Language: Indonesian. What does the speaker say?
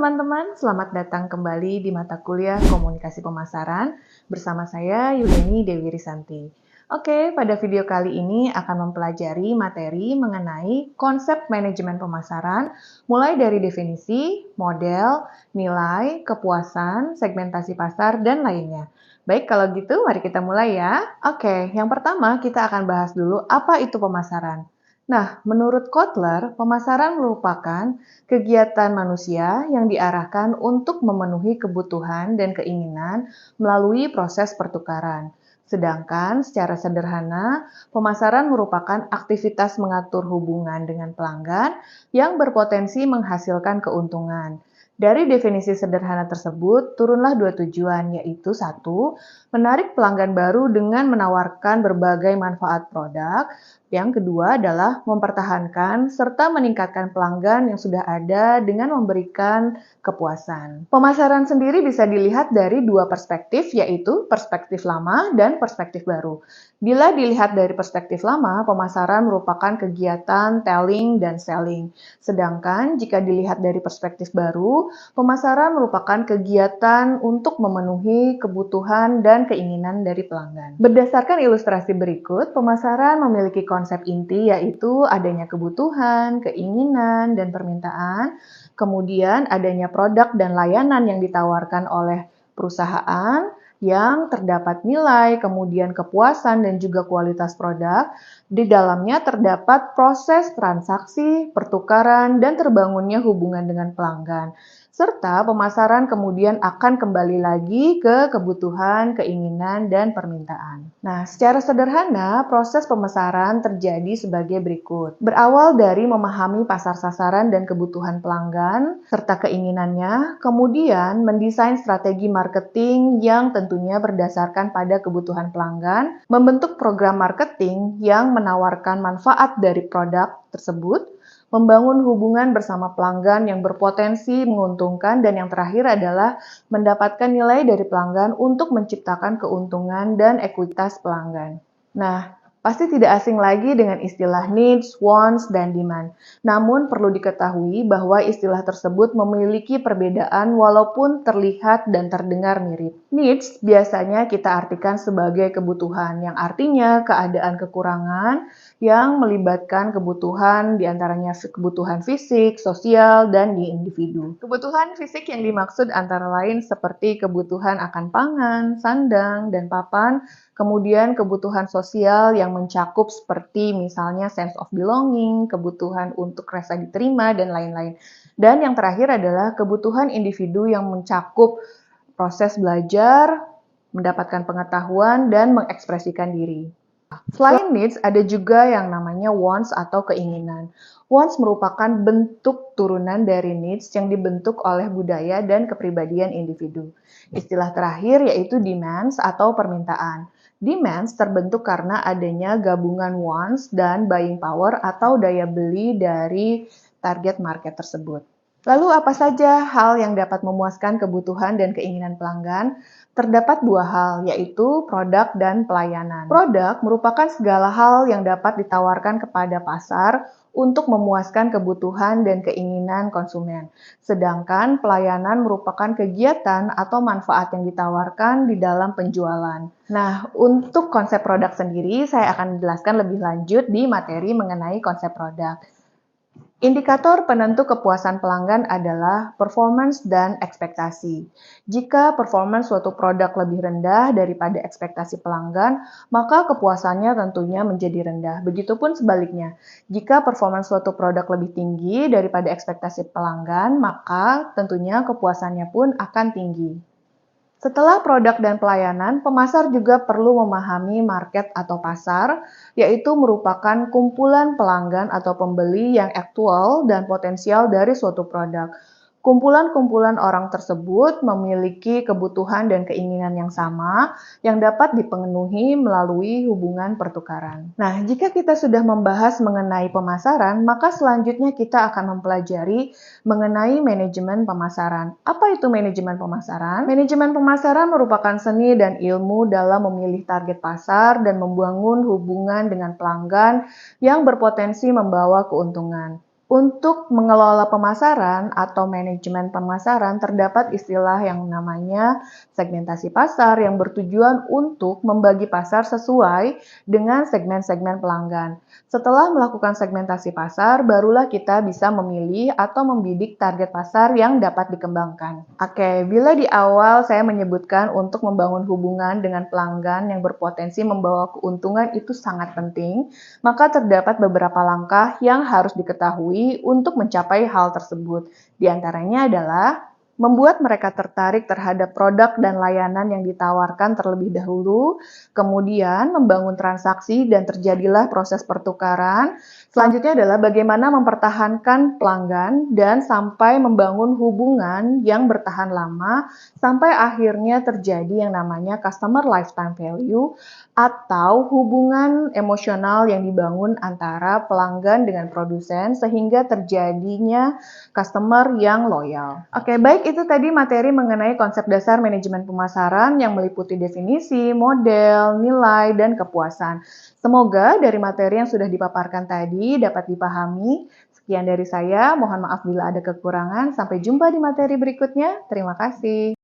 teman-teman, selamat datang kembali di mata kuliah Komunikasi Pemasaran bersama saya Yudeni Dewi Risanti. Oke, pada video kali ini akan mempelajari materi mengenai konsep manajemen pemasaran, mulai dari definisi, model, nilai, kepuasan, segmentasi pasar, dan lainnya. Baik, kalau gitu mari kita mulai ya. Oke, yang pertama kita akan bahas dulu apa itu pemasaran. Nah, menurut Kotler, pemasaran merupakan kegiatan manusia yang diarahkan untuk memenuhi kebutuhan dan keinginan melalui proses pertukaran. Sedangkan secara sederhana, pemasaran merupakan aktivitas mengatur hubungan dengan pelanggan yang berpotensi menghasilkan keuntungan. Dari definisi sederhana tersebut, turunlah dua tujuan, yaitu satu, menarik pelanggan baru dengan menawarkan berbagai manfaat produk. Yang kedua adalah mempertahankan serta meningkatkan pelanggan yang sudah ada dengan memberikan kepuasan. Pemasaran sendiri bisa dilihat dari dua perspektif, yaitu perspektif lama dan perspektif baru. Bila dilihat dari perspektif lama, pemasaran merupakan kegiatan telling dan selling. Sedangkan jika dilihat dari perspektif baru, pemasaran merupakan kegiatan untuk memenuhi kebutuhan dan keinginan dari pelanggan. Berdasarkan ilustrasi berikut, pemasaran memiliki konsep inti yaitu adanya kebutuhan, keinginan, dan permintaan, kemudian adanya produk dan layanan yang ditawarkan oleh perusahaan, yang terdapat nilai, kemudian kepuasan, dan juga kualitas produk. Di dalamnya terdapat proses transaksi, pertukaran, dan terbangunnya hubungan dengan pelanggan. Serta pemasaran kemudian akan kembali lagi ke kebutuhan, keinginan, dan permintaan. Nah, secara sederhana, proses pemasaran terjadi sebagai berikut. Berawal dari memahami pasar sasaran dan kebutuhan pelanggan, serta keinginannya, kemudian mendesain strategi marketing yang tentunya berdasarkan pada kebutuhan pelanggan, membentuk program marketing yang menawarkan manfaat dari produk tersebut, membangun hubungan bersama pelanggan yang berpotensi menguntungkan, dan yang terakhir adalah mendapatkan nilai dari pelanggan untuk menciptakan keuntungan dan ekuitas pelanggan. Nah, pasti tidak asing lagi dengan istilah needs, wants, dan demand. Namun perlu diketahui bahwa istilah tersebut memiliki perbedaan walaupun terlihat dan terdengar mirip. Needs biasanya kita artikan sebagai kebutuhan, yang artinya keadaan kekurangan yang melibatkan kebutuhan diantaranya kebutuhan fisik, sosial, dan di individu. Kebutuhan fisik yang dimaksud antara lain seperti kebutuhan akan pangan, sandang, dan papan, kemudian kebutuhan sosial yang mencakup seperti misalnya sense of belonging, kebutuhan untuk rasa diterima, dan lain-lain. Dan yang terakhir adalah kebutuhan individu yang mencakup proses belajar, mendapatkan pengetahuan, dan mengekspresikan diri. Selain needs, ada juga yang namanya wants atau keinginan. Wants merupakan bentuk turunan dari needs yang dibentuk oleh budaya dan kepribadian individu. Istilah terakhir yaitu demands atau permintaan. Demands terbentuk karena adanya gabungan wants dan buying power atau daya beli dari target market tersebut. Lalu apa saja hal yang dapat memuaskan kebutuhan dan keinginan pelanggan? Terdapat dua hal, yaitu produk dan pelayanan. Produk merupakan segala hal yang dapat ditawarkan kepada pasar untuk memuaskan kebutuhan dan keinginan konsumen. Sedangkan pelayanan merupakan kegiatan atau manfaat yang ditawarkan di dalam penjualan. Nah, untuk konsep produk sendiri, saya akan menjelaskan lebih lanjut di materi mengenai konsep produk. Indikator penentu kepuasan pelanggan adalah performance dan ekspektasi. Jika performance suatu produk lebih rendah daripada ekspektasi pelanggan, maka kepuasannya tentunya menjadi rendah. Begitupun sebaliknya, jika performance suatu produk lebih tinggi daripada ekspektasi pelanggan, maka tentunya kepuasannya pun akan tinggi. Setelah produk dan pelayanan, pemasar juga perlu memahami market atau pasar, yaitu merupakan kumpulan pelanggan atau pembeli yang aktual dan potensial dari suatu produk. Kumpulan-kumpulan orang tersebut memiliki kebutuhan dan keinginan yang sama yang dapat dipenuhi melalui hubungan pertukaran. Nah, jika kita sudah membahas mengenai pemasaran, maka selanjutnya kita akan mempelajari mengenai manajemen pemasaran. Apa itu manajemen pemasaran? Manajemen pemasaran merupakan seni dan ilmu dalam memilih target pasar dan membangun hubungan dengan pelanggan yang berpotensi membawa keuntungan. Untuk mengelola pemasaran atau manajemen pemasaran, terdapat istilah yang namanya segmentasi pasar yang bertujuan untuk membagi pasar sesuai dengan segmen-segmen pelanggan. Setelah melakukan segmentasi pasar, barulah kita bisa memilih atau membidik target pasar yang dapat dikembangkan. Oke, bila di awal saya menyebutkan untuk membangun hubungan dengan pelanggan yang berpotensi membawa keuntungan itu sangat penting, maka terdapat beberapa langkah yang harus diketahui untuk mencapai hal tersebut. Di antaranya adalah membuat mereka tertarik terhadap produk dan layanan yang ditawarkan terlebih dahulu, kemudian membangun transaksi dan terjadilah proses pertukaran. Selanjutnya adalah bagaimana mempertahankan pelanggan dan sampai membangun hubungan yang bertahan lama sampai akhirnya terjadi yang namanya customer lifetime value atau hubungan emosional yang dibangun antara pelanggan dengan produsen sehingga terjadinya customer yang loyal. Oke, baik itu tadi materi mengenai konsep dasar manajemen pemasaran yang meliputi definisi, model, nilai, dan kepuasan. Semoga dari materi yang sudah dipaparkan tadi dapat dipahami. Sekian dari saya, mohon maaf bila ada kekurangan. Sampai jumpa di materi berikutnya. Terima kasih.